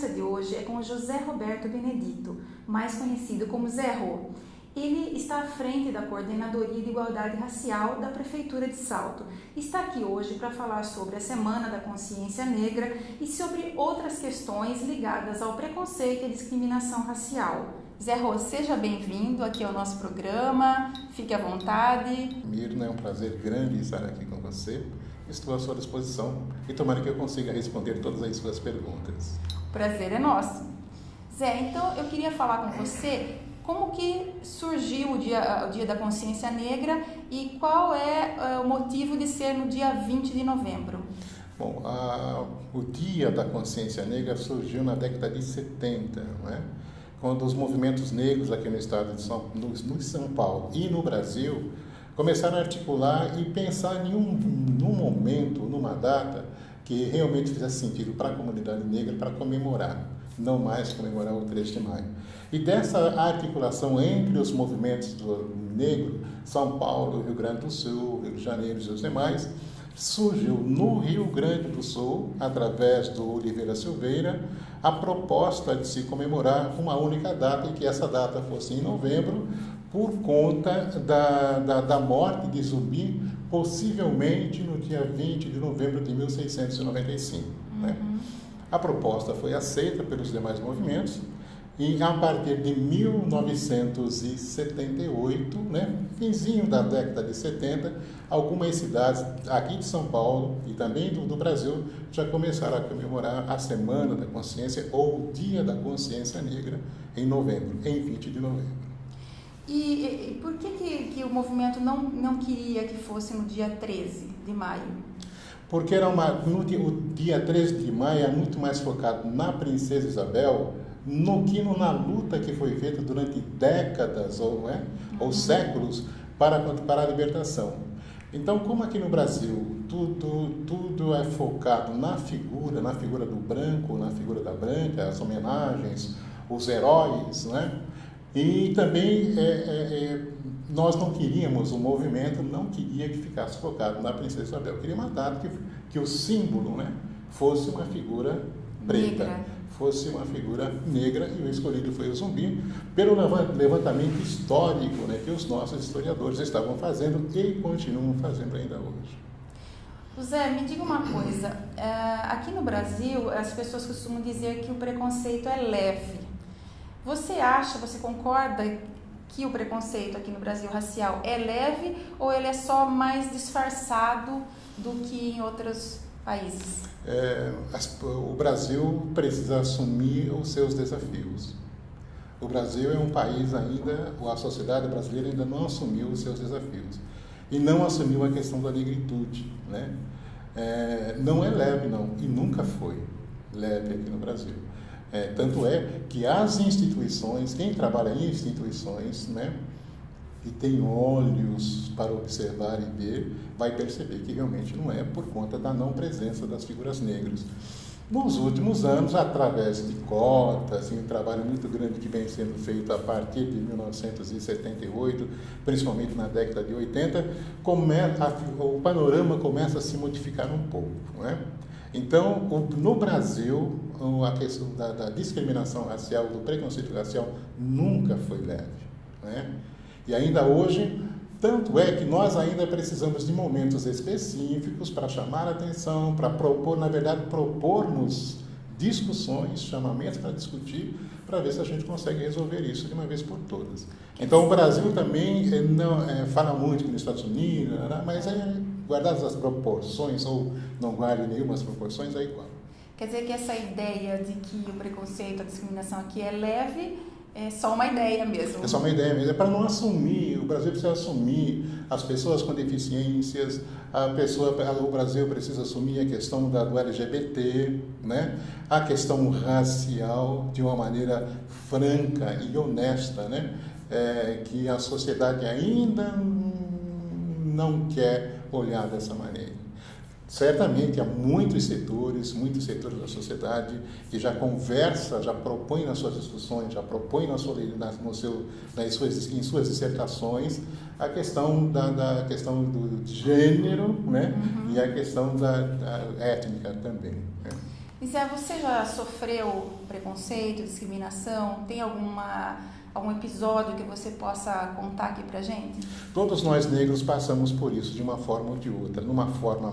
conversa de hoje é com o José Roberto Benedito, mais conhecido como Zé Rô. Ele está à frente da Coordenadoria de Igualdade Racial da Prefeitura de Salto. Está aqui hoje para falar sobre a Semana da Consciência Negra e sobre outras questões ligadas ao preconceito e discriminação racial. Zé Rô, seja bem-vindo aqui ao nosso programa, fique à vontade. Mirna, é um prazer grande estar aqui com você. Estou à sua disposição e tomara que eu consiga responder todas as suas perguntas. O prazer é nosso. Zé, então eu queria falar com você como que surgiu o dia da Consciência Negra e qual é o motivo de ser no dia 20 de novembro. Bom, o Dia da Consciência Negra surgiu na década de 70, não é? Quando os movimentos negros aqui no estado de São Paulo e no Brasil começaram a articular e pensar num momento, numa data que realmente fizesse sentido para a comunidade negra para comemorar, não mais comemorar o 3 de maio. E dessa articulação entre os movimentos do negro, São Paulo, Rio Grande do Sul, Rio de Janeiro e os demais, surgiu no Rio Grande do Sul, através do Oliveira Silveira, a proposta de se comemorar uma única data e que essa data fosse em novembro, por conta da morte de Zumbi, possivelmente no dia 20 de novembro de 1695. Né? A proposta foi aceita pelos demais movimentos e, a partir de 1978, né, finzinho da década de 70, algumas cidades aqui de São Paulo e também do Brasil já começaram a comemorar a Semana da Consciência ou o Dia da Consciência Negra em novembro, em 20 de novembro. E por que o movimento não queria que fosse no dia 13 de maio? Porque o dia 13 de maio é muito mais focado na Princesa Isabel na luta que foi feita durante décadas ou séculos para a libertação. Então, como aqui no Brasil tudo é focado na figura do branco, na figura da branca, as homenagens, os heróis, né? E também nós não queríamos, o movimento não queria que ficasse focado na Princesa Isabel. Queria uma data que o símbolo, né, fosse uma figura preta, fosse uma figura negra, e o escolhido foi o Zumbi, pelo levantamento histórico, né, que os nossos historiadores estavam fazendo e continuam fazendo ainda hoje. Zé, me diga uma coisa, aqui no Brasil as pessoas costumam dizer que o preconceito é leve. Você concorda que o preconceito aqui no Brasil racial é leve ou ele é só mais disfarçado do que em outros países? O Brasil precisa assumir os seus desafios. O Brasil é um país ainda, a sociedade brasileira ainda não assumiu os seus desafios. E não assumiu a questão da negritude, né? Não é leve, não, e nunca foi leve aqui no Brasil. Tanto é que as instituições, quem trabalha em instituições, né, e tem olhos para observar e ver, vai perceber que realmente não é por conta da não presença das figuras negras. Nos últimos anos, através de cotas, um trabalho muito grande que vem sendo feito a partir de 1978, principalmente na década de 80, o panorama começa a se modificar um pouco, não é? Então, no Brasil, a questão da discriminação racial, do preconceito racial, nunca foi leve, né? E ainda hoje, tanto é que nós ainda precisamos de momentos específicos para chamar a atenção, para propormos discussões, chamamentos para discutir, para ver se a gente consegue resolver isso de uma vez por todas. Então, o Brasil também fala muito nos Estados Unidos, mas guardadas as proporções, ou não guarde nenhuma das proporções, é igual. Quer dizer que essa ideia de que o preconceito, a discriminação aqui é leve, é só uma ideia mesmo? É só uma ideia mesmo, é para não assumir. O Brasil precisa assumir as pessoas com deficiências, o Brasil precisa assumir a questão do LGBT, né? A questão racial de uma maneira franca e honesta, né? Que a sociedade ainda não quer olhar dessa maneira. Certamente há muitos setores da sociedade que já conversa, já propõe nas suas discussões, já propõe em suas dissertações a questão da questão do gênero, né? E a questão da étnica também, né? E Zé, você já sofreu preconceito, discriminação? Tem algum episódio que você possa contar aqui pra gente? Todos nós negros passamos por isso de uma forma ou de outra, numa forma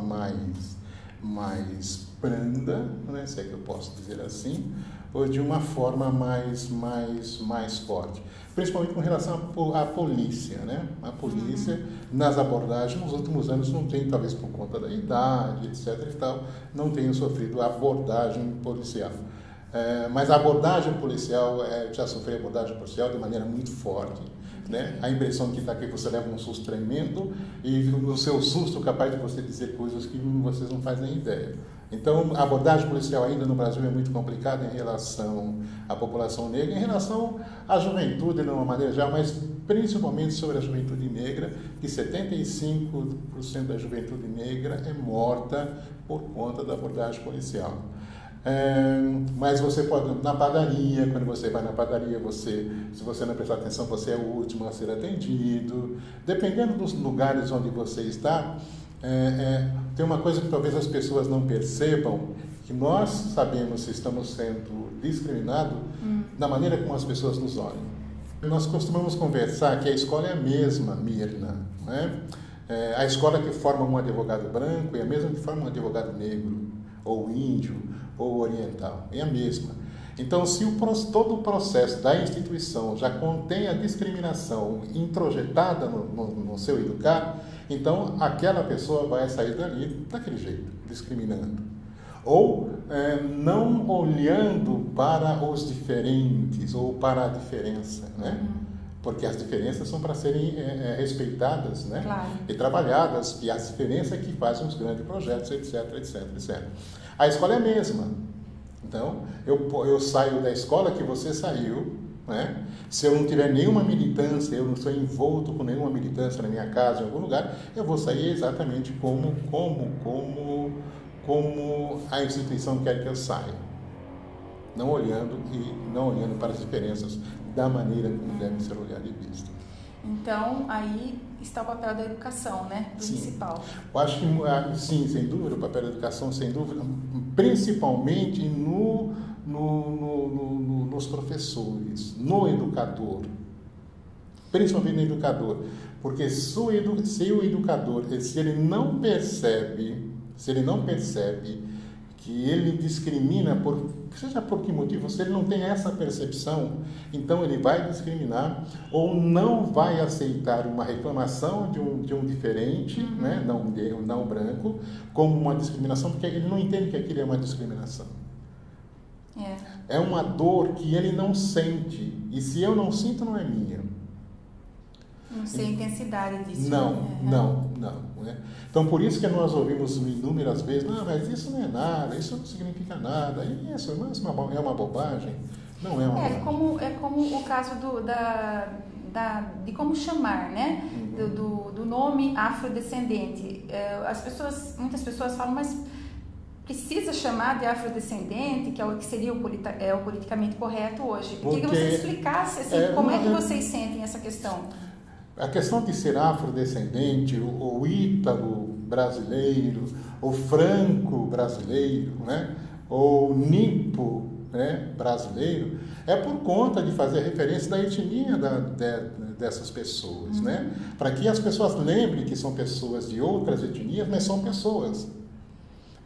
mais branda, né, se é que eu posso dizer assim, ou de uma forma mais forte. Principalmente com relação à polícia, né? A polícia, nas abordagens, nos últimos anos não tem, talvez por conta da idade, etc. e tal, não tenho sofrido abordagem policial. Mas a abordagem policial, já sofri abordagem policial de maneira muito forte, né? A impressão que está aqui, você leva um susto tremendo e no seu susto capaz de você dizer coisas que vocês não fazem nem ideia. Então, a abordagem policial ainda no Brasil é muito complicada em relação à população negra, em relação à juventude de uma maneira geral, mas principalmente sobre a juventude negra, que 75% da juventude negra é morta por conta da abordagem policial. Mas você pode, na padaria, quando você vai na padaria, se você não prestar atenção, você é o último a ser atendido. Dependendo dos lugares onde você está, tem uma coisa que talvez as pessoas não percebam, que nós sabemos se estamos sendo discriminados da maneira como as pessoas nos olham. Nós costumamos conversar que a escola é a mesma, Mirna, né? A escola que forma um advogado branco é a mesma que forma um advogado negro, ou índio, ou oriental, é a mesma. Então, se todo o processo da instituição já contém a discriminação introjetada no seu educar, então aquela pessoa vai sair dali daquele jeito, discriminando. Ou não olhando para os diferentes ou para a diferença, né? Porque as diferenças são para serem respeitadas, né? Claro. E trabalhadas, e as diferenças que fazem os grandes projetos, etc, etc, etc. A escola é a mesma. Então, eu saio da escola que você saiu, né? Se eu não tiver nenhuma militância, eu não sou envolto com nenhuma militância na minha casa, em algum lugar, eu vou sair exatamente como a instituição quer que eu saia. Não olhando para as diferenças da maneira como devem ser olhadas e vistas. Então, aí está o papel da educação, né? Principal. Sim. Eu acho que, sim, sem dúvida, o papel da educação, sem dúvida, principalmente nos professores, no educador. Principalmente no educador. Porque se o educador, se ele não percebe que ele discrimina, seja por que motivo, se ele não tem essa percepção, então ele vai discriminar ou não vai aceitar uma reclamação de um diferente, né, não branco, como uma discriminação, porque ele não entende que aquilo é uma discriminação. É uma dor que ele não sente, e se eu não sinto, não é minha. Não sei a intensidade disso. Não. Né? Então, por isso que nós ouvimos inúmeras vezes, não, mas isso não é nada, isso não significa nada, isso é uma bobagem. Não é uma bobagem. É como o caso de como chamar, né? Do nome afrodescendente. Muitas pessoas falam, mas precisa chamar de afrodescendente, que é o que seria o politicamente correto hoje. Queria que você explicasse assim, como é que vocês sentem essa questão. A questão de ser afrodescendente, ou ítalo brasileiro, ou franco brasileiro, né? Ou nipo, né? Brasileiro, é por conta de fazer referência da etnia dessas pessoas, né? Para que as pessoas lembrem que são pessoas de outras etnias, mas são pessoas.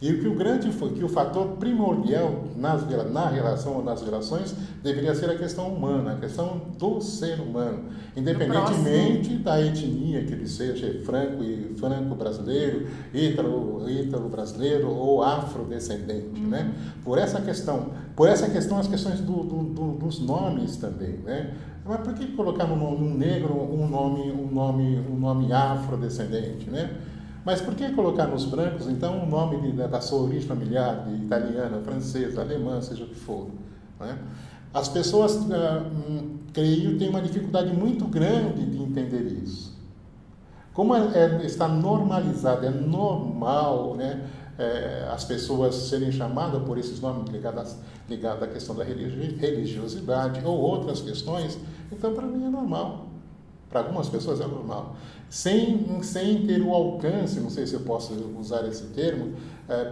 E que o fator primordial na relação ou nas relações deveria ser a questão humana, a questão do ser humano, independentemente da etnia que ele seja, franco brasileiro, ítalo brasileiro ou afrodescendente, né? Por essa questão as questões dos nomes também, né? Mas por que colocar no negro um nome afrodescendente, né? Mas por que colocar nos brancos, então, o nome da sua origem familiar, de italiana, francesa, alemã, seja o que for, né? As pessoas, creio, têm uma dificuldade muito grande de entender isso. Como está normalizado, é normal, né? As pessoas serem chamadas por esses nomes ligados à questão da religiosidade ou outras questões, então, para mim, é normal. Para algumas pessoas é normal. Sem ter o alcance, não sei se eu posso usar esse termo,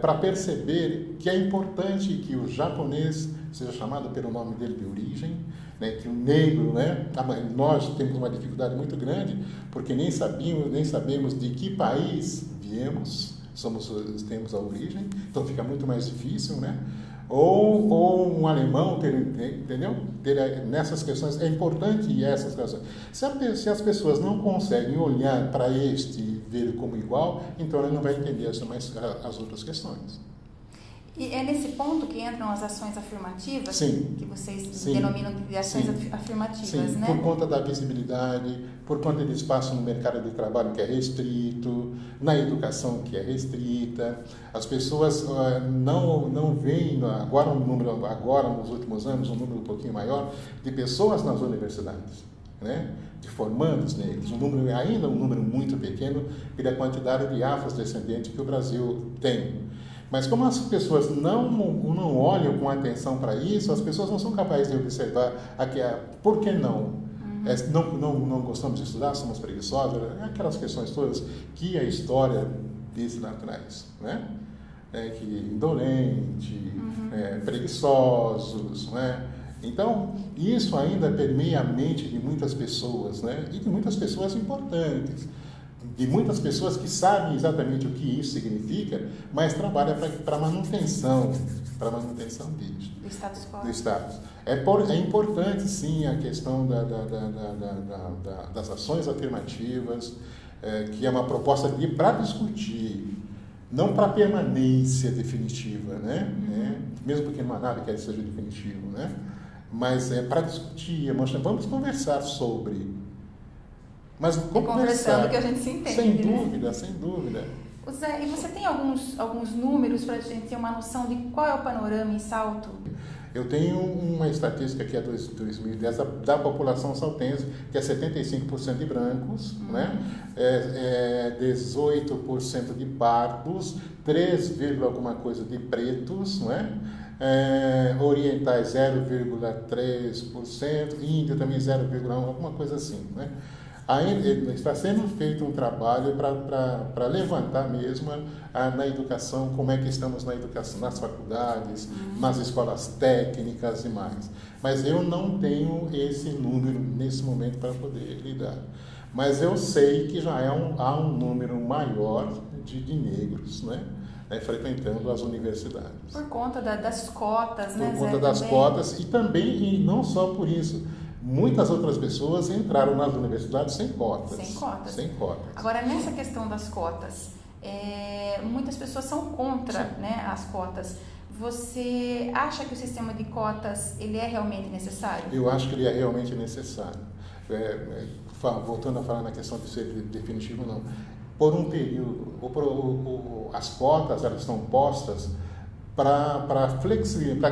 para perceber que é importante que o japonês seja chamado pelo nome dele de origem, né, que o negro, né, nós temos uma dificuldade muito grande, porque nem sabemos de que país viemos, temos a origem, então fica muito mais difícil, né? Ou um alemão, entendeu? Nessas questões, é importante essas questões. Se as pessoas não conseguem olhar para este e ver como igual, então ela não vai entender as outras questões. E é nesse ponto que entram as ações afirmativas, sim, que vocês sim, denominam de ações sim, afirmativas, sim, né? Por conta da visibilidade, por conta de espaço no mercado de trabalho que é restrito, na educação que é restrita. As pessoas não veem, agora nos últimos anos, um número um pouquinho maior de pessoas nas universidades, né? De formandos negros, ainda um número muito pequeno pela quantidade de afrodescendentes que o Brasil tem. Mas como as pessoas não olham com atenção para isso, as pessoas não são capazes de observar por que não? Não gostamos de estudar, somos preguiçosos, aquelas questões todas que a história diz lá atrás, né? Que indolente, preguiçosos, né? Então, isso ainda permeia a mente de muitas pessoas, né? E de muitas pessoas importantes. De muitas pessoas que sabem exatamente o que isso significa, mas trabalham para a manutenção disso. Do status quo. Do status. É importante, sim, a questão das ações afirmativas, que é uma proposta para discutir, não para permanência definitiva, né? Mesmo porque não há nada que seja definitivo, né? Mas é para discutir, vamos conversar sobre. Mas conversando que a gente se entende. Sem dúvida, sem dúvida. Zé, e você tem alguns números para a gente ter uma noção de qual é o panorama em Salto? Eu tenho uma estatística que é de 2010 da população saltense, que é 75% de brancos, né? 18% de pardos, 3, alguma coisa de pretos, né? Orientais 0,3%, índio também 0,1%, alguma coisa assim, né? Ainda está sendo feito um trabalho para levantar mesmo na educação, como é que estamos na educação, nas faculdades, nas escolas técnicas e mais. Mas eu não tenho esse número nesse momento para poder lidar. Mas eu sei que já há um número maior de negros, né, frequentando as universidades. Por conta das cotas, né, Zé? Por conta das cotas e não só por isso. Muitas outras pessoas entraram nas universidades sem cotas. Sem cotas. Agora, nessa questão das cotas, muitas pessoas são contra, né, as cotas. Você acha que o sistema de cotas ele é realmente necessário? Eu acho que ele é realmente necessário. Voltando a falar na questão de ser definitivo, não. Por um período, as cotas elas estão postas para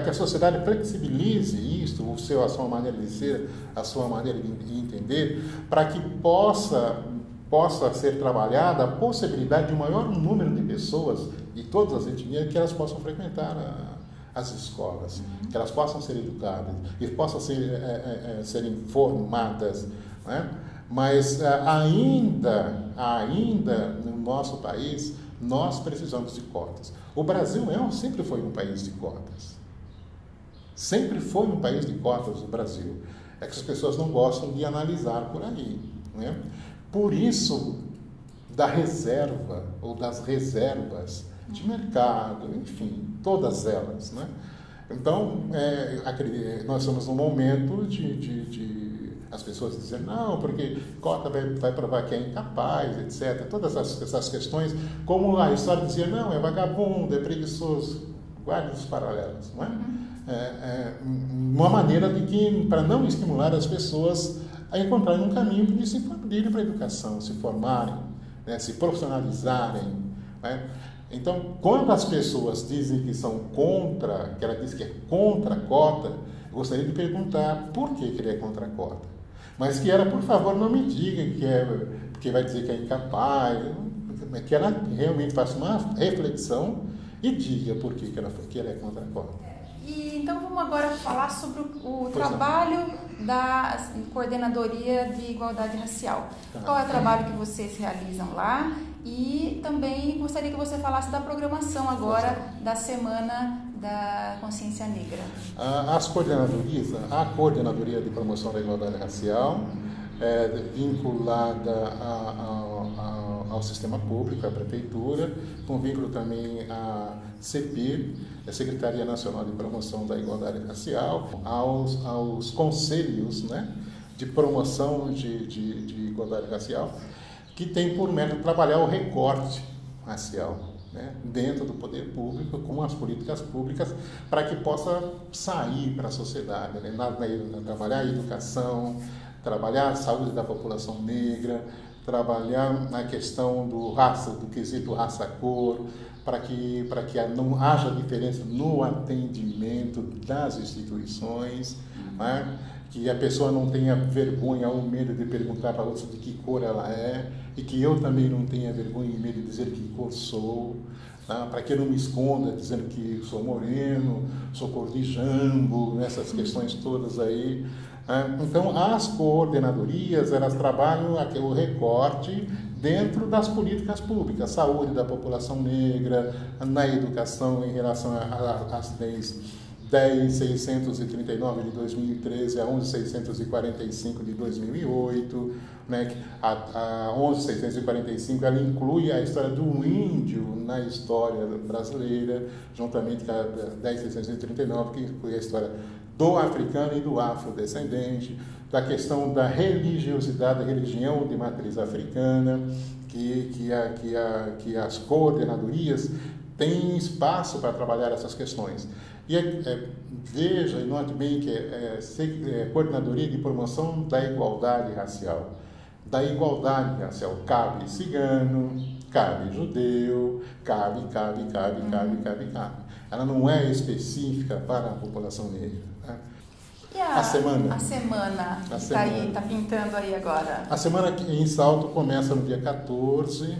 que a sociedade flexibilize isso, a sua maneira de ser, a sua maneira de entender, para que possa ser trabalhada a possibilidade de um maior número de pessoas, de todas as etnias, que elas possam frequentar as escolas, que elas possam ser educadas, e possam serem formadas, né? Mas ainda no nosso país, nós precisamos de cotas. O Brasil sempre foi um país de cotas. Sempre foi um país de cotas o Brasil. É que as pessoas não gostam de analisar por aí, né? Por isso, da reserva ou das reservas de mercado, enfim, todas elas, né? Então, nós estamos num momento de as pessoas dizem, não, porque cota vai provar que é incapaz, etc. Todas essas questões, como a história dizia, não, é vagabundo, é preguiçoso, guarde os paralelos, não é? Uma maneira para não estimular as pessoas a encontrarem um caminho de ir para a educação, se formarem, né, se profissionalizarem, né? Então, quando as pessoas dizem que são contra, que ela diz que é contra a cota, eu gostaria de perguntar por que ele é contra a cota. Mas que ela, por favor, não me diga que vai dizer que é incapaz, que ela realmente faça uma reflexão e diga por que ela é contra a cota. E então vamos agora falar sobre o trabalho da Coordenadoria de Igualdade Racial. Qual é o trabalho que vocês realizam lá? E também gostaria que você falasse da programação agora da Semana da Consciência Negra. As coordenadorias, a Coordenadoria de Promoção da Igualdade Racial é vinculada ao sistema público, à prefeitura, com vínculo também à CEPIR, a Secretaria Nacional de Promoção da Igualdade Racial, aos conselhos, né, de promoção de igualdade racial, que tem por meta trabalhar o recorte racial, né, dentro do poder público, com as políticas públicas, para que possa sair para a sociedade, né, trabalhar a educação, trabalhar a saúde da população negra, trabalhar na questão do quesito raça-cor, para que não haja diferença no atendimento das instituições, né? Que a pessoa não tenha vergonha ou medo de perguntar para outros de que cor ela é, e que eu também não tenha vergonha e medo de dizer que cor sou, tá? Para que eu não me esconda dizendo que sou moreno, sou cor de jambo, essas questões todas aí. Então, as coordenadorias, elas trabalham o recorte dentro das políticas públicas, saúde da população negra, na educação em relação às leis 10.639 de 2013 a 11.645 de 2008, né? A 11.645 ela inclui a história do índio na história brasileira, juntamente com a 10.639, que inclui a história do africano e do afrodescendente, da questão da religiosidade, da religião de matriz africana, que as coordenadorias têm espaço para trabalhar essas questões. E veja e note bem que é Coordenadoria de Promoção da Igualdade Racial. Da igualdade racial cabe cigano, cabe judeu, cabe. Ela não é específica para a população negra. Né? E a semana que está pintando aí agora? A semana em Salto começa no dia 14,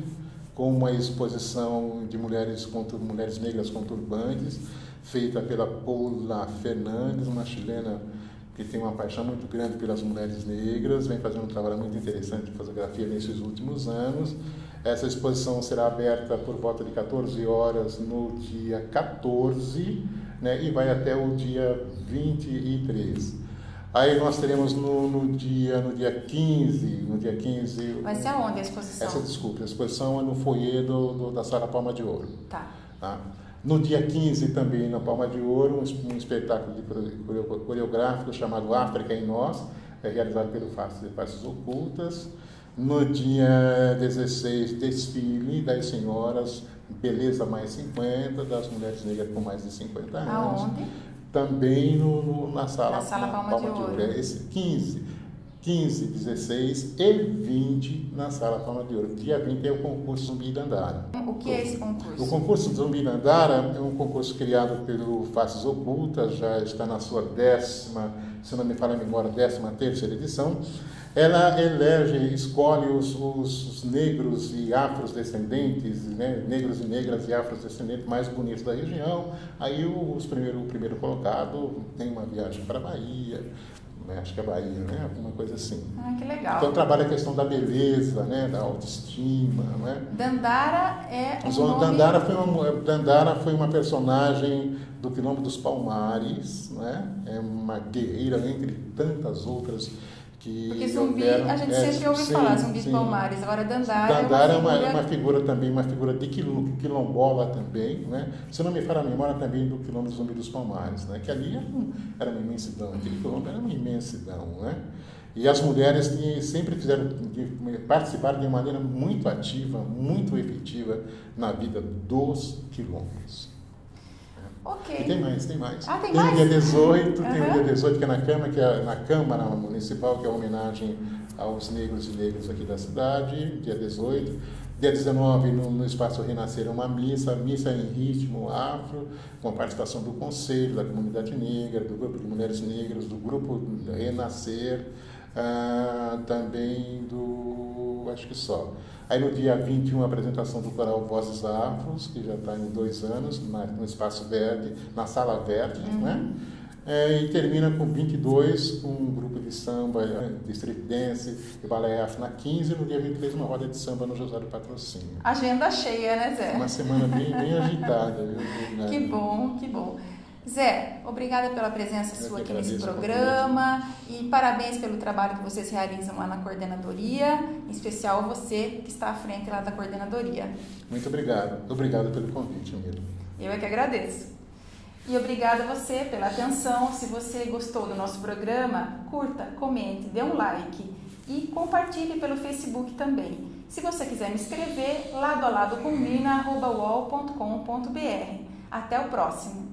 com uma exposição de mulheres negras com turbantes, feita pela Paula Fernandes, uma chilena que tem uma paixão muito grande pelas mulheres negras, vem fazendo um trabalho muito interessante de fotografia nesses últimos anos. Essa exposição será aberta por volta de 14 horas no dia 14, né, e vai até o dia 23. Aí nós teremos no dia 15. Vai ser aonde a exposição? A exposição é no foyer da Sala Palma de Ouro. Tá. No dia 15 também, na Palma de Ouro, um espetáculo coreográfico chamado África em Nós, realizado pelo Faces Ocultas. No dia 16, desfile das senhoras, Beleza Mais 50, das mulheres negras com mais de 50 anos. Aonde? Também na Sala Palma de Ouro. Esse 15, 16 e 20 na Sala Palma de Ouro. Dia 20 é o concurso Zumbi Dandara. O que é esse concurso? O concurso Zumbi Dandara é um concurso criado pelo Faces Ocultas, já está na sua 10ª, se não me falha a memória, 13ª edição. Ela escolhe os negros e afrodescendentes, né, negros e negras e afrodescendentes mais bonitos da região. Aí o primeiro colocado tem uma viagem para a Bahia, né, acho que é Bahia, né, alguma coisa assim. Que legal. Então trabalha a questão da beleza, né, da autoestima. Né. Dandara é um nome... Dandara foi uma personagem do Quilombo dos Palmares, né, é uma guerreira entre tantas outras. Porque Zumbi, a gente sempre ouve falar, Zumbi dos Palmares. Agora Dandara é uma figura também, uma figura de quilombola também, né? Se não me falha a memória também do quilombo Zumbi dos Palmares, né? Que ali era uma imensidão, aquele quilombo era uma imensidão, né? E as mulheres sempre participaram de uma maneira muito ativa, muito efetiva na vida dos quilombos. Ok. E tem mais. Tem mais? O dia 18, tem o dia 18 que é na Câmara Municipal, que é uma homenagem aos negros e negras aqui da cidade, dia 18. Dia 19, no Espaço Renascer, uma missa em ritmo afro, com a participação do Conselho, da Comunidade Negra, do Grupo de Mulheres Negras, do Grupo Renascer, também acho que só. Aí no dia 21, a apresentação do coral Vozes Afros, que já está em 2 anos, no Espaço Verde, na Sala Verde, né? E termina com 22, com um grupo de samba, de street dance e balé afro na 15, no dia 23 uma roda de samba no José do Patrocínio. Agenda cheia, né, Zé? Uma semana bem agitada. Viu? Que bom, que bom. Zé, obrigada pela presença sua aqui nesse programa e parabéns pelo trabalho que vocês realizam lá na coordenadoria, em especial você que está à frente lá da coordenadoria. Muito obrigado. Obrigado pelo convite, Milo. Eu é que agradeço. E obrigada a você pela atenção. Se você gostou do nosso programa, curta, comente, dê um like e compartilhe pelo Facebook também. Se você quiser me escrever, lado a lado com mina@uol.com.br. Até o próximo.